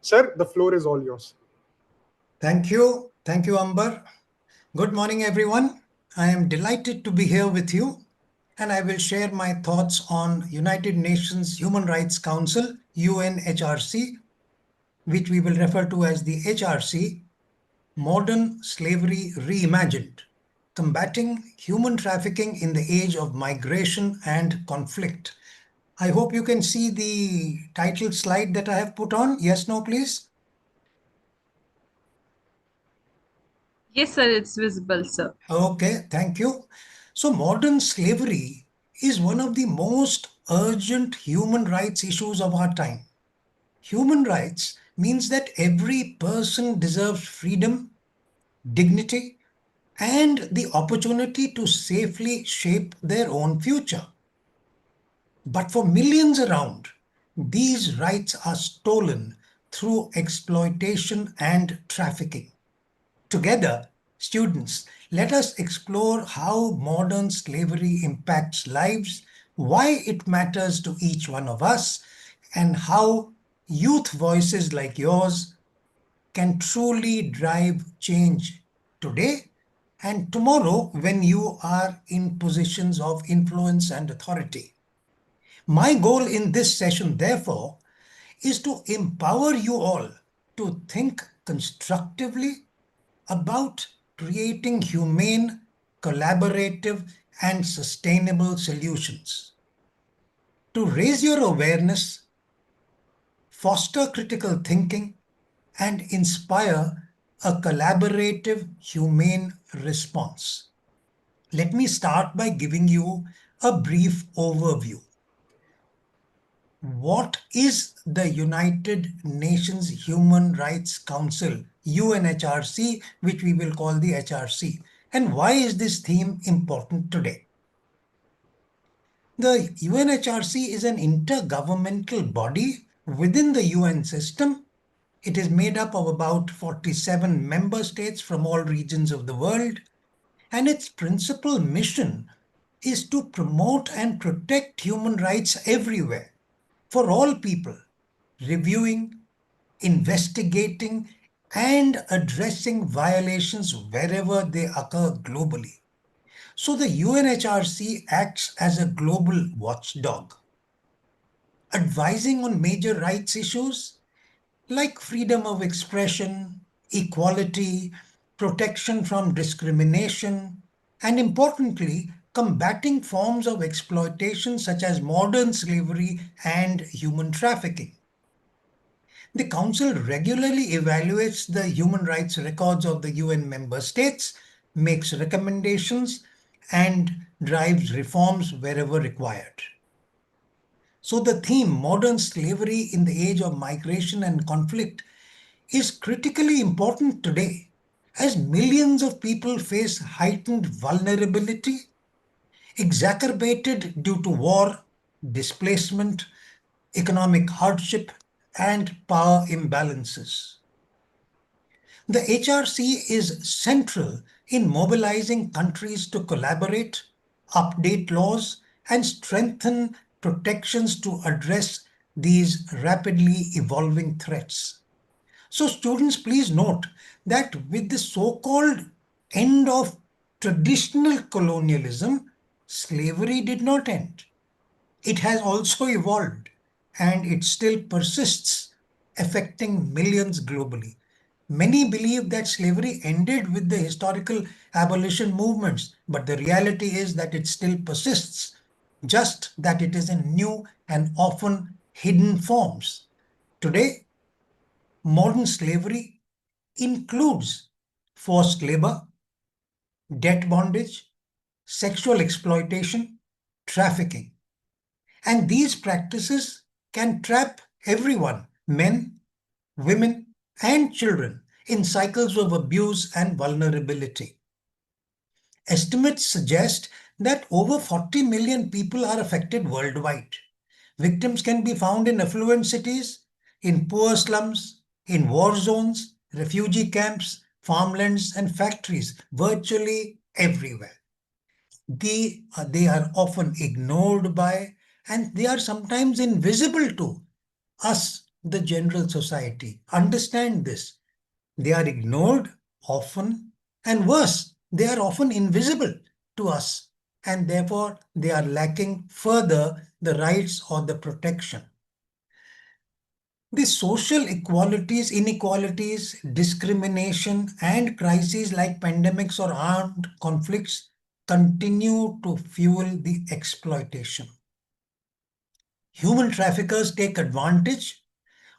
Sir, the floor is all yours. Thank you. Thank you, Amber. Good morning, everyone. I am delighted to be here with you, and I will share my thoughts on United Nations Human Rights Council, UNHRC, which we will refer to as the HRC, Modern Slavery Reimagined, Combating Human Trafficking in the Age of Migration and Conflict. I hope you can see the title slide that I have put on. Yes, no, please. Yes, sir, it's visible, sir. Okay, thank you. So, modern slavery is one of the most urgent human rights issues of our time. Human rights means that every person deserves freedom, dignity, and the opportunity to safely shape their own future. But for millions around, these rights are stolen through exploitation and trafficking. Together, students, let us explore how modern slavery impacts lives, why it matters to each one of us, and how youth voices like yours can truly drive change today and tomorrow when you are in positions of influence and authority. My goal in this session, therefore, is to empower you all to think constructively about creating humane, collaborative, and sustainable solutions. To raise your awareness, foster critical thinking, and inspire a collaborative, humane response. Let me start by giving you a brief overview. What is the United Nations Human Rights Council, UNHRC, which we will call the HRC, and why is this theme important today? The UNHRC is an intergovernmental body within the UN system. It is made up of about 47 member states from all regions of the world, and its principal mission is to promote and protect human rights everywhere for all people, reviewing, investigating, and addressing violations wherever they occur globally. So the UNHRC acts as a global watchdog, advising on major rights issues like freedom of expression, equality, protection from discrimination, and importantly, combating forms of exploitation such as modern slavery and human trafficking. The Council regularly evaluates the human rights records of the UN member states, makes recommendations, and drives reforms wherever required. So the theme, modern slavery in the age of migration and conflict, is critically important today as millions of people face heightened vulnerability, exacerbated due to war, displacement, economic hardship, and power imbalances. The HRC is central in mobilizing countries to collaborate, update laws, and strengthen protections to address these rapidly evolving threats. So, students, please note that with the so-called end of traditional colonialism, slavery did not end. It has also evolved and it still persists, affecting millions globally. Many believe that slavery ended with the historical abolition movements, but the reality is that it still persists, just that it is in new and often hidden forms. Today, modern slavery includes forced labor, debt bondage, sexual exploitation, trafficking. And these practices can trap everyone, men, women, and children, in cycles of abuse and vulnerability. Estimates suggest that over 40 million people are affected worldwide. Victims can be found in affluent cities, in poor slums, in war zones, refugee camps, farmlands, and factories, virtually everywhere. They are often ignored by, and they are sometimes invisible to us the general society. Understand this. They are ignored often, and worse, they are often invisible to us, and therefore they are lacking further the rights or the protection. The social inequalities, discrimination, and crises like pandemics or armed conflicts continue to fuel the exploitation. Human traffickers take advantage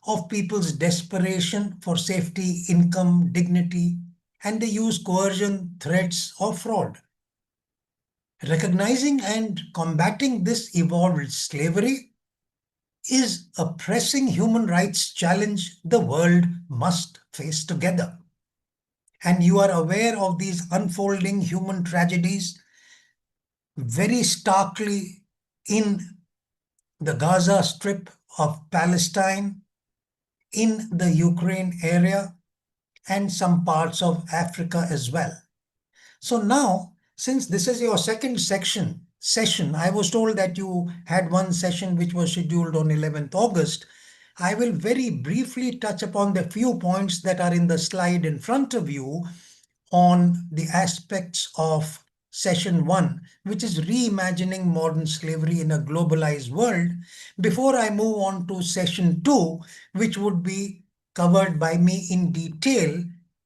of people's desperation for safety, income, dignity, and they use coercion, threats, or fraud. Recognizing and combating this evolved slavery is a pressing human rights challenge the world must face together. And you are aware of these unfolding human tragedies very starkly in the Gaza Strip of Palestine, in the Ukraine area, and some parts of Africa as well. So now, since this is your second session, I was told that you had one session which was scheduled on 11th August. I will very briefly touch upon the few points that are in the slide in front of you on the aspects of session one, which is reimagining modern slavery in a globalized world, before I move on to session two, which would be covered by me in detail.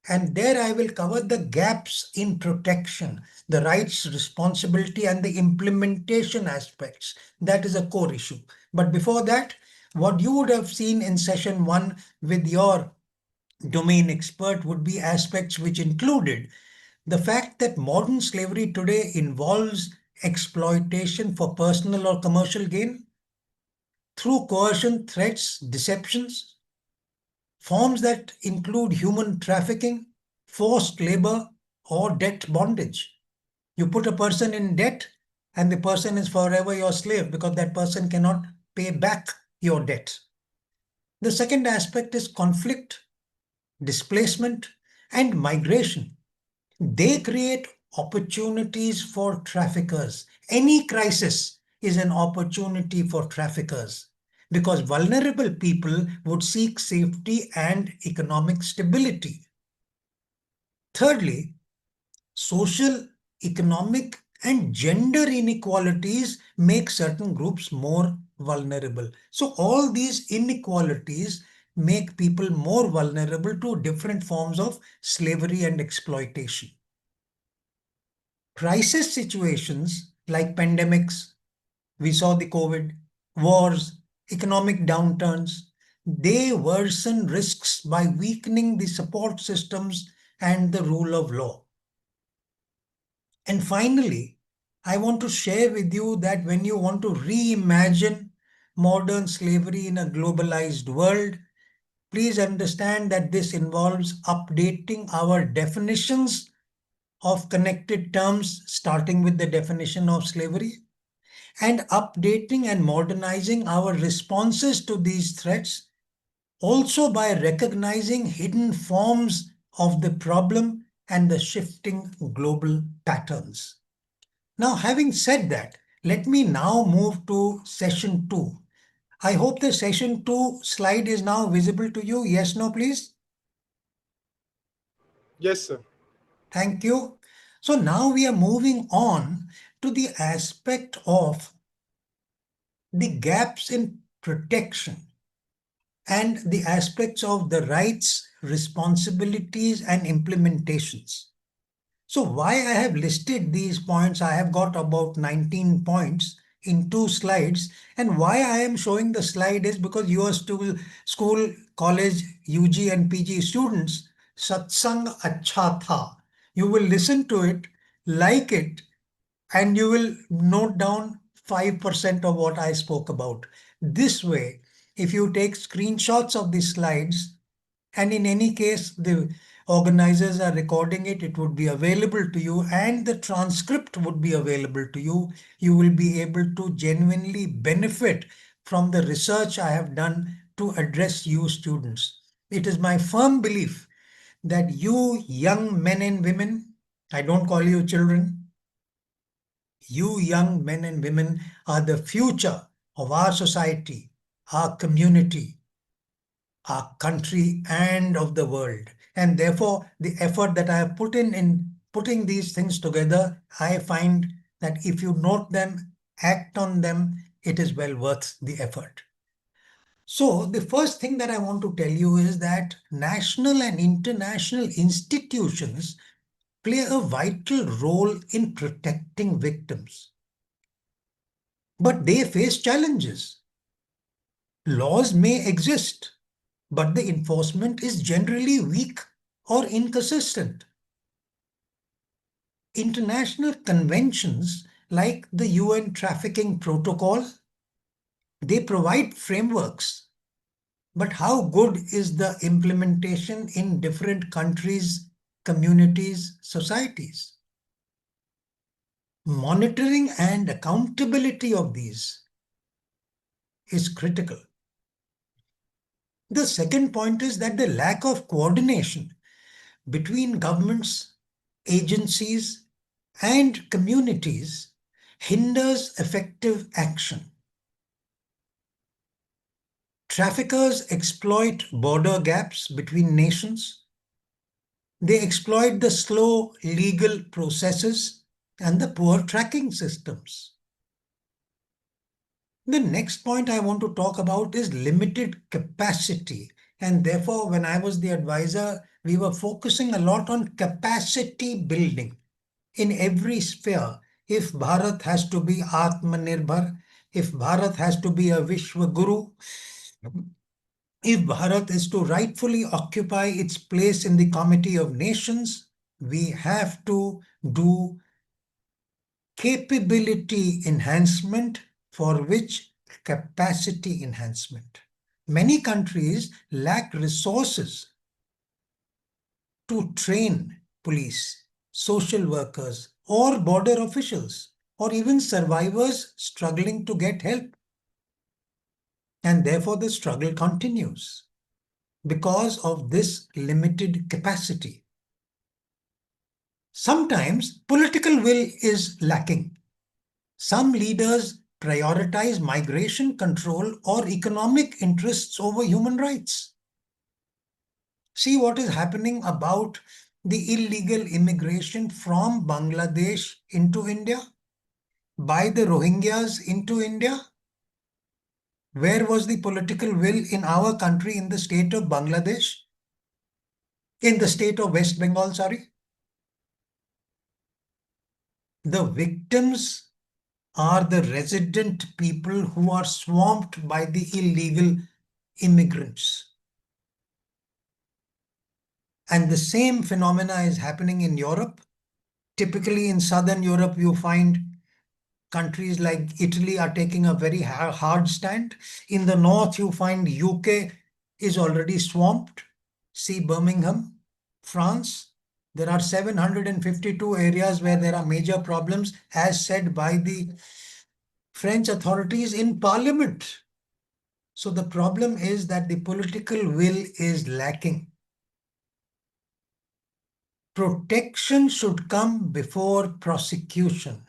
And there I will cover the gaps in protection, the rights, responsibility, and the implementation aspects. That is a core issue. But before that, what you would have seen in session one with your domain expert would be aspects which included the fact that modern slavery today involves exploitation for personal or commercial gain through coercion, threats, deceptions, forms that include human trafficking, forced labor, or debt bondage. You put a person in debt, and the person is forever your slave because that person cannot pay back your debt. The second aspect is conflict, displacement, and migration. They create opportunities for traffickers. Any crisis is an opportunity for traffickers because vulnerable people would seek safety and economic stability. Thirdly, social, economic, and gender inequalities make certain groups more vulnerable. So all these inequalities make people more vulnerable to different forms of slavery and exploitation. Crisis situations like pandemics, we saw the COVID, wars, economic downturns, they worsen risks by weakening the support systems and the rule of law. And finally, I want to share with you that when you want to reimagine modern slavery in a globalized world, please understand that this involves updating our definitions of connected terms, starting with the definition of slavery, and updating and modernizing our responses to these threats, also by recognizing hidden forms of the problem and the shifting global patterns. Now, having said that, let me now move to session two. I hope the session two slide is now visible to you. Yes, no, please. Yes, sir. Thank you. So now we are moving on to the aspect of the gaps in protection and the aspects of the rights, responsibilities, and implementations. So why I have listed these points, I have got about 19 points in two slides. And why I am showing the slide is because you are still school, college, UG and PG students, satsang acha tha. You will listen to it, like it, and you will note down 5% of what I spoke about. This way, if you take screenshots of these slides, and in any case, the organizers are recording it, it would be available to you, and the transcript would be available to you. You will be able to genuinely benefit from the research I have done to address you students. It is my firm belief that you young men and women, I don't call you children, you young men and women are the future of our society, our community. our country and of the world. And therefore, the effort that I have put in putting these things together, I find that if you note them, act on them, it is well worth the effort. So the first thing that I want to tell you is that national and international institutions play a vital role in protecting victims. But they face challenges. Laws may exist, but the enforcement is generally weak or inconsistent. International conventions like the UN Trafficking Protocol, they provide frameworks. But how good is the implementation in different countries, communities, societies? Monitoring and accountability of these is critical. The second point is that the lack of coordination between governments, agencies, and communities hinders effective action. Traffickers exploit border gaps between nations. They exploit the slow legal processes and the poor tracking systems. The next point I want to talk about is limited capacity. And therefore, when I was the advisor, we were focusing a lot on capacity building in every sphere. If Bharat has to be Atmanirbhar, if Bharat has to be a Vishwa Guru, if Bharat is to rightfully occupy its place in the Committee of Nations, we have to do capability enhancement, for which capacity enhancement. Many countries lack resources to train police, social workers, or border officials, or even survivors struggling to get help. And therefore, the struggle continues because of this limited capacity. Sometimes political will is lacking. Some leaders prioritize migration control or economic interests over human rights. See what is happening about the illegal immigration from Bangladesh into India, by the Rohingyas into India. Where was the political will in our country, in the state of Bangladesh, in the state of West Bengal, sorry? The victims are the resident people who are swamped by the illegal immigrants. And the same phenomena is happening in Europe. Typically in Southern Europe, you find countries like Italy are taking a very hard stand. In the north, you find UK is already swamped. See Birmingham, France. There are 752 areas where there are major problems, as said by the French authorities in parliament. So the problem is that the political will is lacking. Protection should come before prosecution.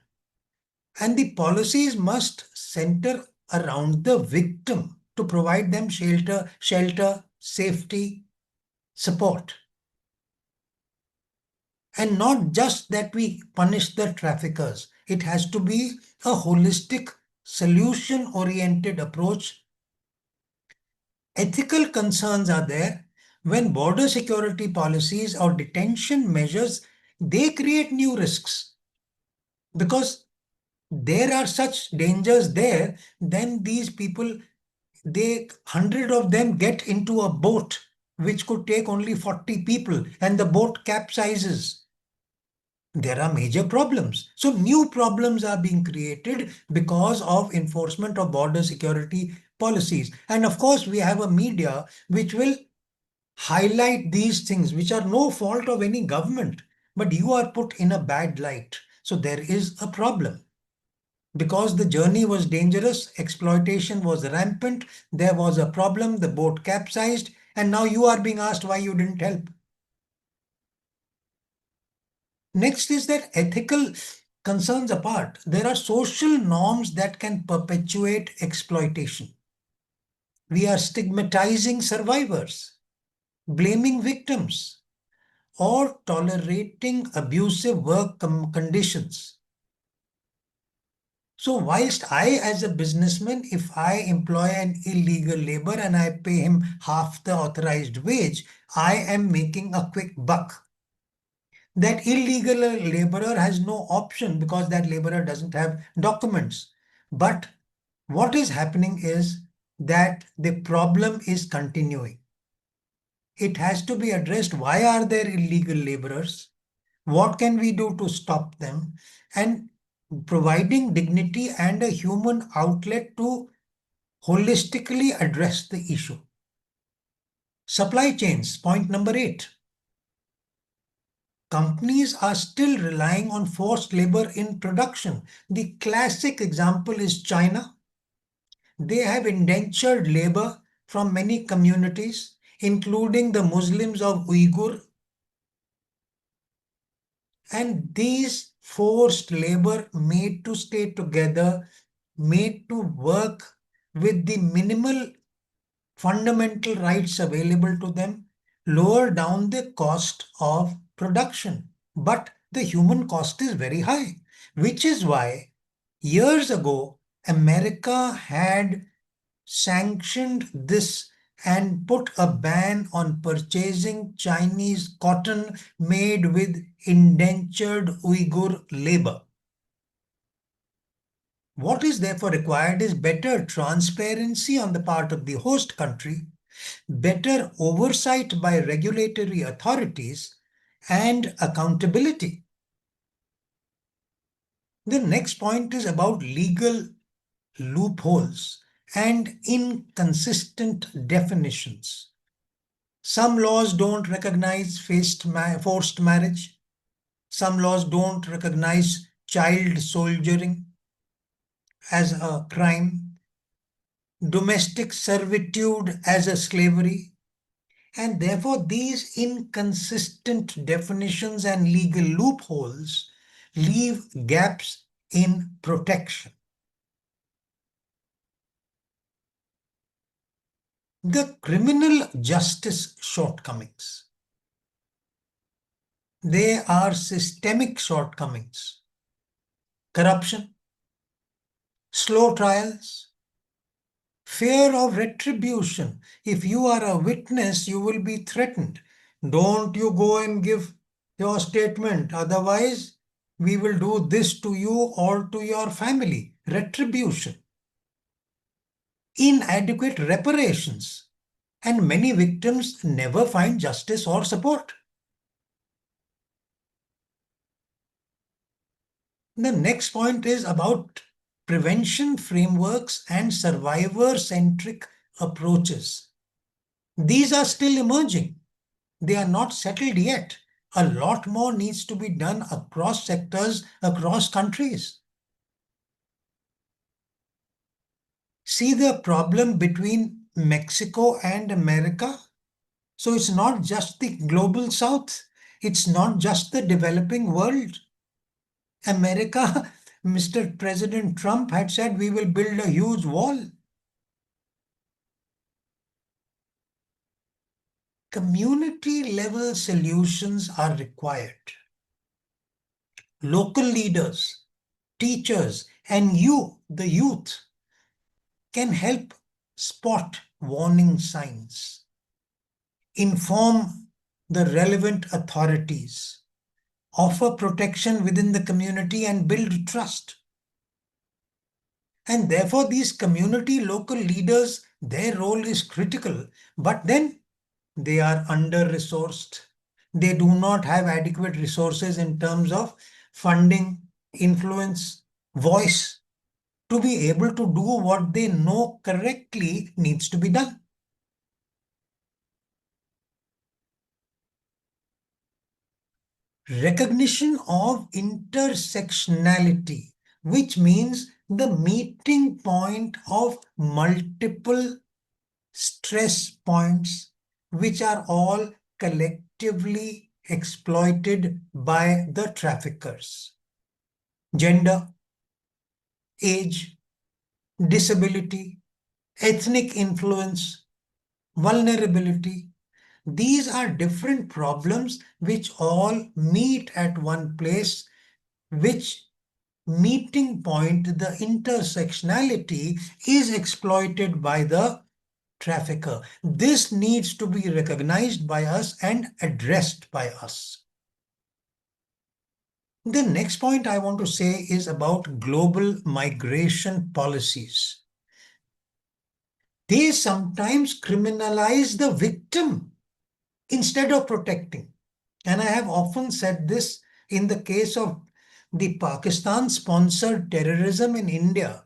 And the policies must center around the victim to provide them shelter, safety, support. And not just that we punish the traffickers. It has to be a holistic, solution-oriented approach. Ethical concerns are there when border security policies or detention measures, they create new risks. Because there are such dangers there, then these people, 100 of them get into a boat which could take only 40 people and the boat capsizes. There are major problems. So new problems are being created because of enforcement of border security policies. And of course, we have a media which will highlight these things, which are no fault of any government, but you are put in a bad light. So there is a problem. Because the journey was dangerous, exploitation was rampant, there was a problem, the boat capsized, and now you are being asked why you didn't help. Next is that ethical concerns apart, there are social norms that can perpetuate exploitation. We are stigmatizing survivors, blaming victims, or tolerating abusive work conditions. So whilst I, as a businessman, if I employ an illegal labor and I pay him half the authorized wage, I am making a quick buck. That illegal laborer has no option because that laborer doesn't have documents. But what is happening is that the problem is continuing. It has to be addressed. Why are there illegal laborers? What can we do to stop them? And providing dignity and a human outlet to holistically address the issue. Supply chains, point number 8. Companies are still relying on forced labor in production. The classic example is China. They have indentured labor from many communities, including the Muslims of Uyghur. And these forced labor made to stay together, made to work with the minimal fundamental rights available to them, lower down the cost of production. But the human cost is very high, which is why years ago, America had sanctioned this and put a ban on purchasing Chinese cotton made with indentured Uyghur labor. What is therefore required is better transparency on the part of the host country, better oversight by regulatory authorities, and accountability. The next point is about legal loopholes and inconsistent definitions. Some laws don't recognize forced marriage. Some laws don't recognize child soldiering as a crime, domestic servitude as a slavery. And therefore, these inconsistent definitions and legal loopholes leave gaps in protection. The criminal justice shortcomings. They are systemic shortcomings. Corruption, slow trials, fear of retribution. If you are a witness, you will be threatened. Don't you go and give your statement. Otherwise, we will do this to you or to your family. Retribution. Inadequate reparations. And many victims never find justice or support. The next point is about prevention frameworks and survivor-centric approaches. These are still emerging. They are not settled yet. A lot more needs to be done across sectors, across countries. See the problem between Mexico and America? So it's not just the global south. It's not just the developing world. America, Mr. President Trump had said we will build a huge wall. Community level solutions are required. Local leaders, teachers, and you, the youth, can help spot warning signs, inform the relevant authorities, offer protection within the community, and build trust. And therefore, these community local leaders, their role is critical, but then they are under-resourced. They do not have adequate resources in terms of funding, influence, voice to be able to do what they know correctly needs to be done. Recognition of intersectionality, which means the meeting point of multiple stress points, which are all collectively exploited by the traffickers. Gender, age, disability, ethnic influence, vulnerability. These are different problems which all meet at one place, which meeting point, the intersectionality, is exploited by the trafficker. This needs to be recognized by us and addressed by us. The next point I want to say is about global migration policies. They sometimes criminalize the victim instead of protecting. And I have often said this in the case of the Pakistan-sponsored terrorism in India.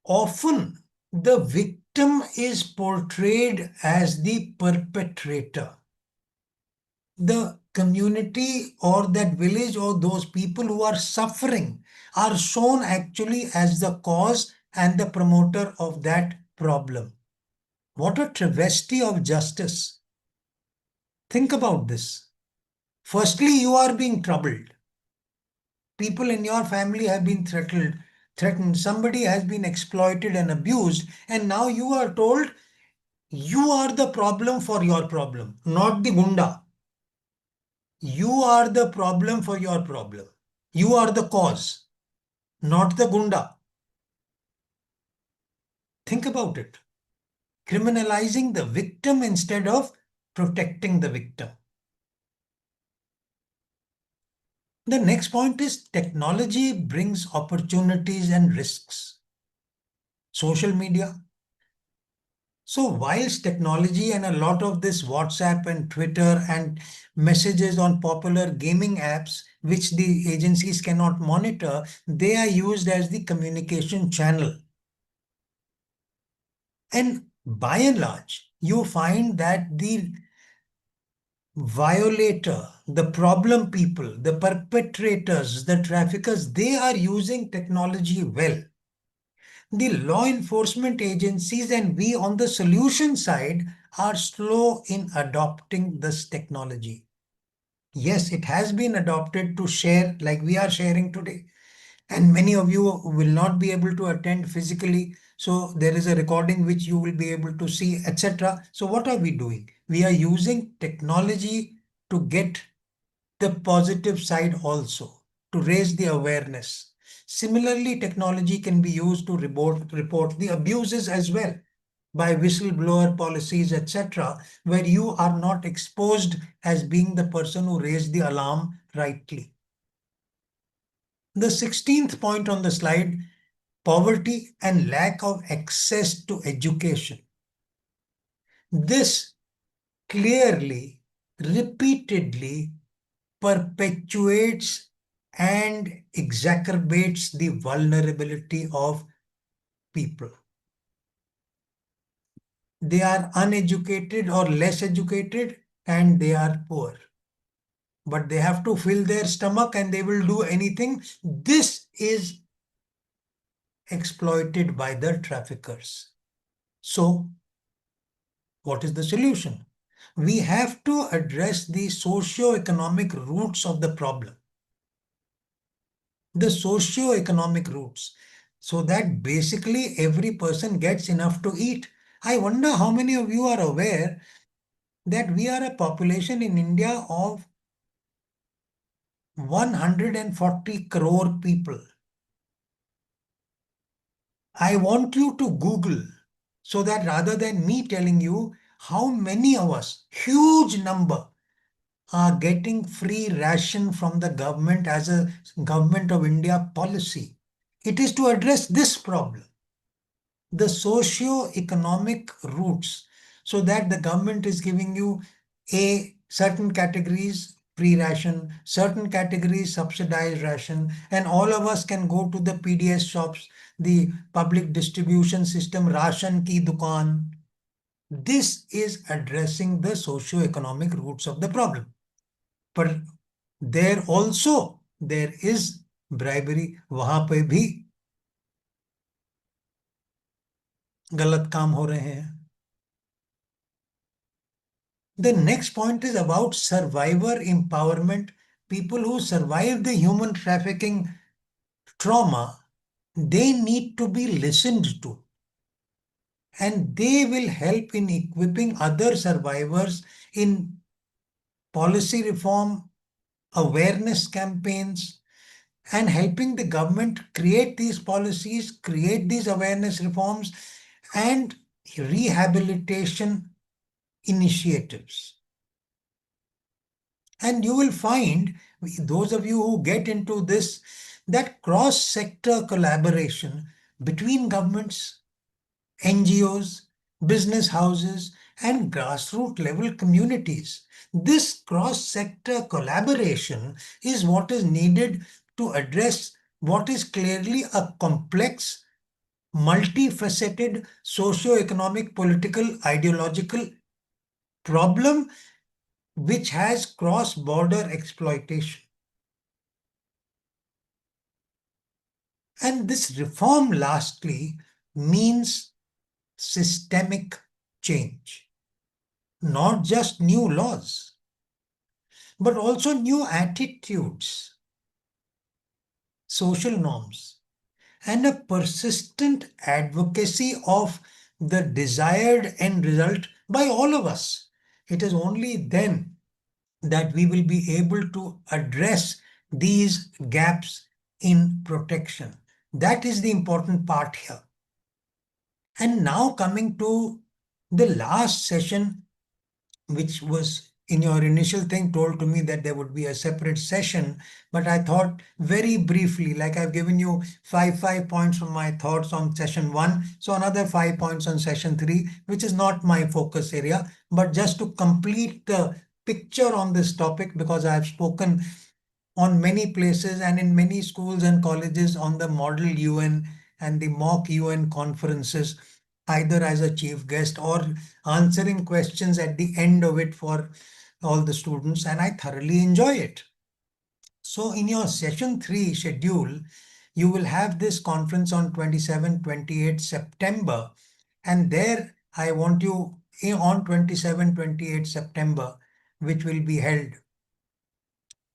Often the victim is portrayed as the perpetrator. The community or that village or those people who are suffering are shown actually as the cause and the promoter of that problem. What a travesty of justice. Think about this. Firstly, you are being troubled. People in your family have been threatened. Somebody has been exploited and abused. And now you are told you are the problem for your problem, not the gunda. You are the problem for your problem. You are the cause, not the gunda. Think about it. Criminalizing the victim instead of protecting the victim. The next point is technology brings opportunities and risks. Social media. So whilst technology and a lot of this WhatsApp and Twitter and messages on popular gaming apps, which the agencies cannot monitor, they are used as the communication channel. And by and large, you find that the violator, the problem people, the perpetrators, the traffickers, they are using technology well. The law enforcement agencies and we on the solution side are slow in adopting this technology. Yes, it has been adopted to share like we are sharing today. And many of you will not be able to attend physically. So there is a recording which you will be able to see, etc. So what are we doing? We are using technology to get the positive side also, to raise the awareness. Similarly, technology can be used to report the abuses as well by whistleblower policies, etc., where you are not exposed as being the person who raised the alarm rightly. The 16th point on the slide, poverty and lack of access to education. This clearly, repeatedly perpetuates and exacerbates the vulnerability of people. They are uneducated or less educated and they are poor. But they have to fill their stomach and they will do anything. This is exploited by the traffickers. So, what is the solution? We have to address the socio-economic roots of the problem. The socio-economic roots, so that basically every person gets enough to eat. I wonder how many of you are aware that we are a population in India of 140 crore people. I want you to Google so that rather than me telling you how many of us, huge number, are getting free ration from the government as a government of India policy. It is to address this problem, the socio-economic roots, so that the government is giving you a certain categories free ration, certain categories subsidized ration, and all of us can go to the PDS shops, the public distribution system, ration ki dukan. This is addressing the socio-economic roots of the problem. But there also there is bribery. वहां पे भी गलत काम हो रहे हैं. The next point is about survivor empowerment. People who survive the human trafficking trauma, they need to be listened to. And they will help in equipping other survivors in policy reform, awareness campaigns, and helping the government create these policies, create these awareness reforms, and rehabilitation initiatives. And you will find, those of you who get into this, that cross-sector collaboration between governments, NGOs, business houses, and grassroots level communities. This cross-sector collaboration is what is needed to address what is clearly a complex, multifaceted socio-economic, political, ideological problem which has cross-border exploitation. And this reform, lastly, means systemic change. Not just new laws, but also new attitudes, social norms, and a persistent advocacy of the desired end result by all of us. It is only then that we will be able to address these gaps in protection. That is the important part here. And now coming to the last session, which was in your initial thing told to me that there would be a separate session, but I thought very briefly, like I've given you five points from my thoughts on session 1, so another 5 points on session 3, which is not my focus area, but just to complete the picture on this topic, because I've spoken on many places and in many schools and colleges on the model UN and the mock UN conferences, either as a chief guest or answering questions at the end of it for all the students, and I thoroughly enjoy it. So in your session 3 schedule, you will have this conference on 27, 28 September, and there I want you on 27, 28 September, which will be held.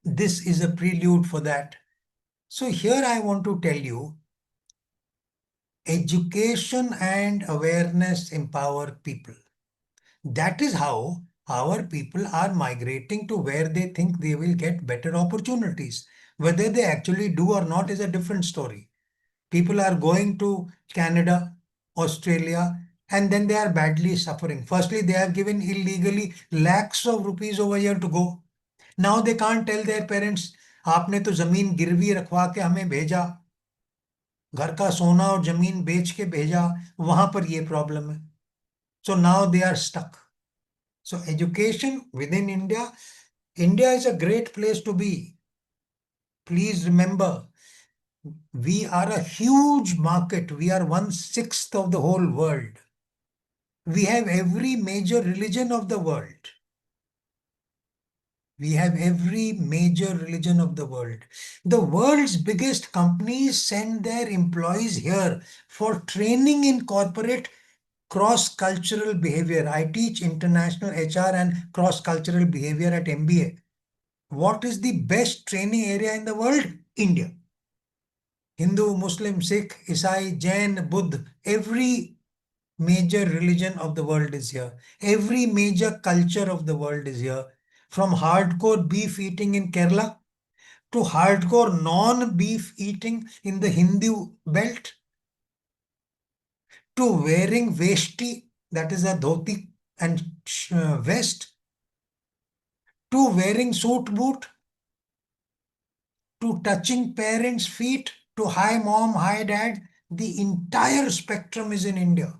This is a prelude for that. So here I want to tell you, education and awareness empower people. That is how our people are migrating to where they think they will get better opportunities. Whether they actually do or not is a different story. People are going to Canada, Australia, and then they are badly suffering. Firstly, they have given illegally lakhs of rupees over here to go. Now they can't tell their parents, आपने तो जमीन गिरवी रखवा के हमें भेजा, घर का सोना और जमीन बेच के भेजा, वहां पर ये प्रॉब्लम है. So now they are stuck. So education within India, India is a great place to be. Please remember, we are a huge market. We are 1/6 of the whole world. We have every major religion of the world. We have every major religion of the world. The world's biggest companies send their employees here for training in corporate cross-cultural behavior. I teach international HR and cross-cultural behavior at MBA. What is the best training area in the world? India. Hindu, Muslim, Sikh, Isai, Jain, Buddha, every major religion of the world is here. Every major culture of the world is here. From hardcore beef eating in Kerala to hardcore non-beef eating in the Hindu belt to wearing veshti, that is a dhoti and vest, to wearing suit boot, to touching parents' feet, to hi mom, hi dad. The entire spectrum is in India.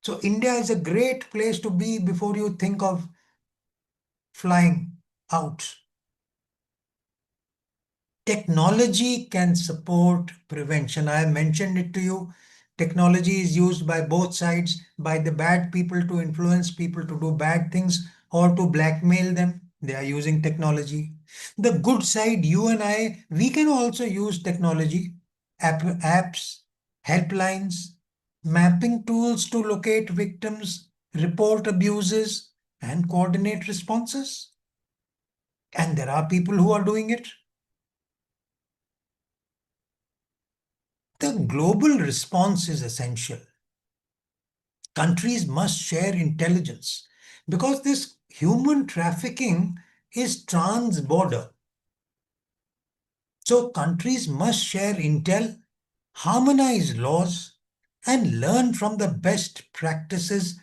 So India is a great place to be before you think of flying out. Technology can support prevention. I have mentioned it to you. Technology is used by both sides, by the bad people to influence people to do bad things or to blackmail them. They are using technology. The good side, you and I, we can also use technology, apps, helplines, mapping tools to locate victims, report abuses, and coordinate responses. And there are people who are doing it. The global response is essential. Countries must share intelligence because this human trafficking is trans-border. So countries must share intel, harmonize laws, and learn from the best practices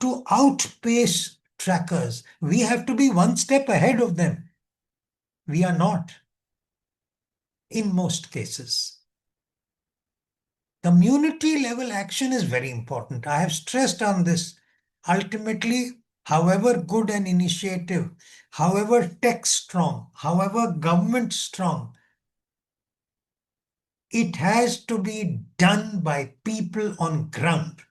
to outpace trackers. We have to be one step ahead of them. We are not in most cases. Community level action is very important. I have stressed on this. Ultimately, however good an initiative, however tech strong, however government strong, it has to be done by people on ground.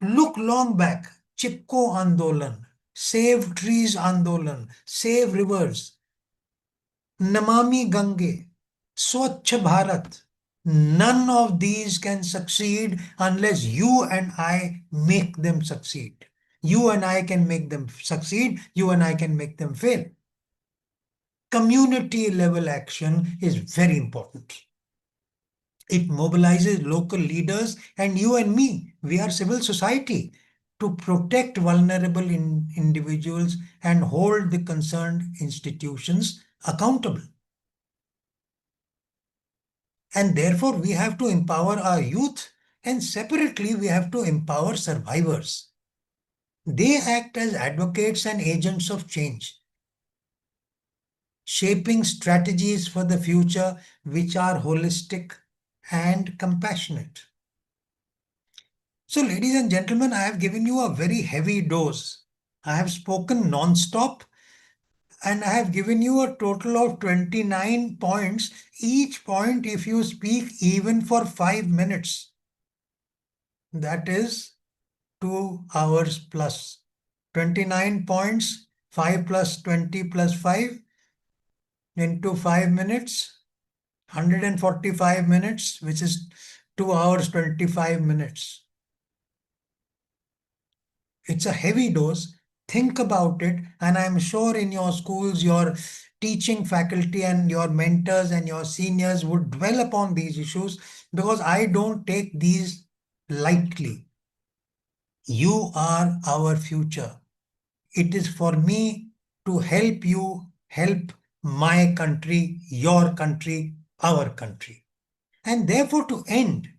Look long back, Chipko Andolan, Save Trees Andolan, Save Rivers, Namami Gange, Swachh Bharat. None of these can succeed unless you and I make them succeed. You and I can make them succeed. You and I can make them fail. Community level action is very important. It mobilizes local leaders and you and me. We are civil society to protect vulnerable individuals and hold the concerned institutions accountable. And therefore, we have to empower our youth, and separately, we have to empower survivors. They act as advocates and agents of change, shaping strategies for the future which are holistic and compassionate. So, ladies and gentlemen, I have given you a very heavy dose. I have spoken non-stop and I have given you a total of 29 points. Each point, if you speak even for 5 minutes, that is 2 hours plus. 29 points, 5 plus 20 plus 5 into 5 minutes, 145 minutes, which is 2 hours 25 minutes. It's a heavy dose. Think about it. And I'm sure in your schools, your teaching faculty and your mentors and your seniors would dwell upon these issues because I don't take these lightly. You are our future. It is for me to help you help my country, your country, our country. And therefore, to end,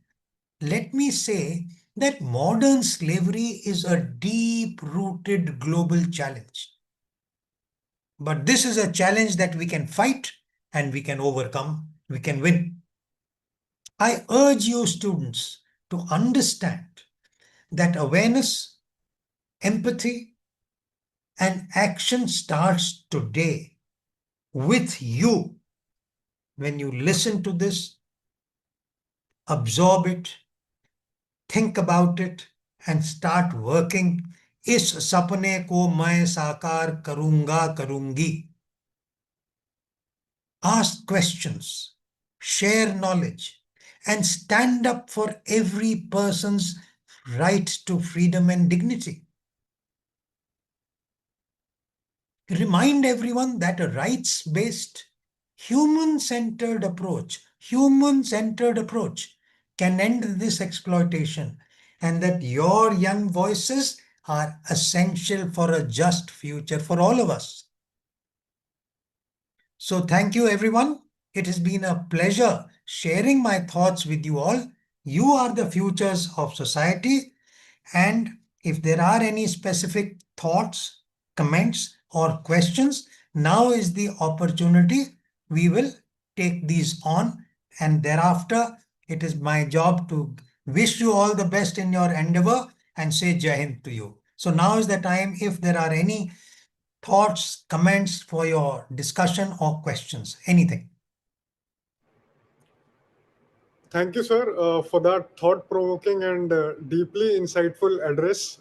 let me say that modern slavery is a deep-rooted global challenge. But this is a challenge that we can fight and we can overcome, we can win. I urge you students to understand that awareness, empathy, and action starts today with you. When you listen to this, absorb it, think about it, and start working. इस सपने को मैं साकार करूंगा करूंगी. Ask questions, share knowledge, and stand up for every person's right to freedom and dignity. Remind everyone that a rights-based, human-centered approach can end this exploitation, and that your young voices are essential for a just future for all of us. So thank you, everyone. It has been a pleasure sharing my thoughts with you all. You are the futures of society. And if there are any specific thoughts, comments, or questions, now is the opportunity. We will take these on. And thereafter, it is my job to wish you all the best in your endeavor and say Jai Hind to you. So now is the time if there are any thoughts, comments for your discussion or questions, anything. Thank you, sir, for that thought-provoking and deeply insightful address.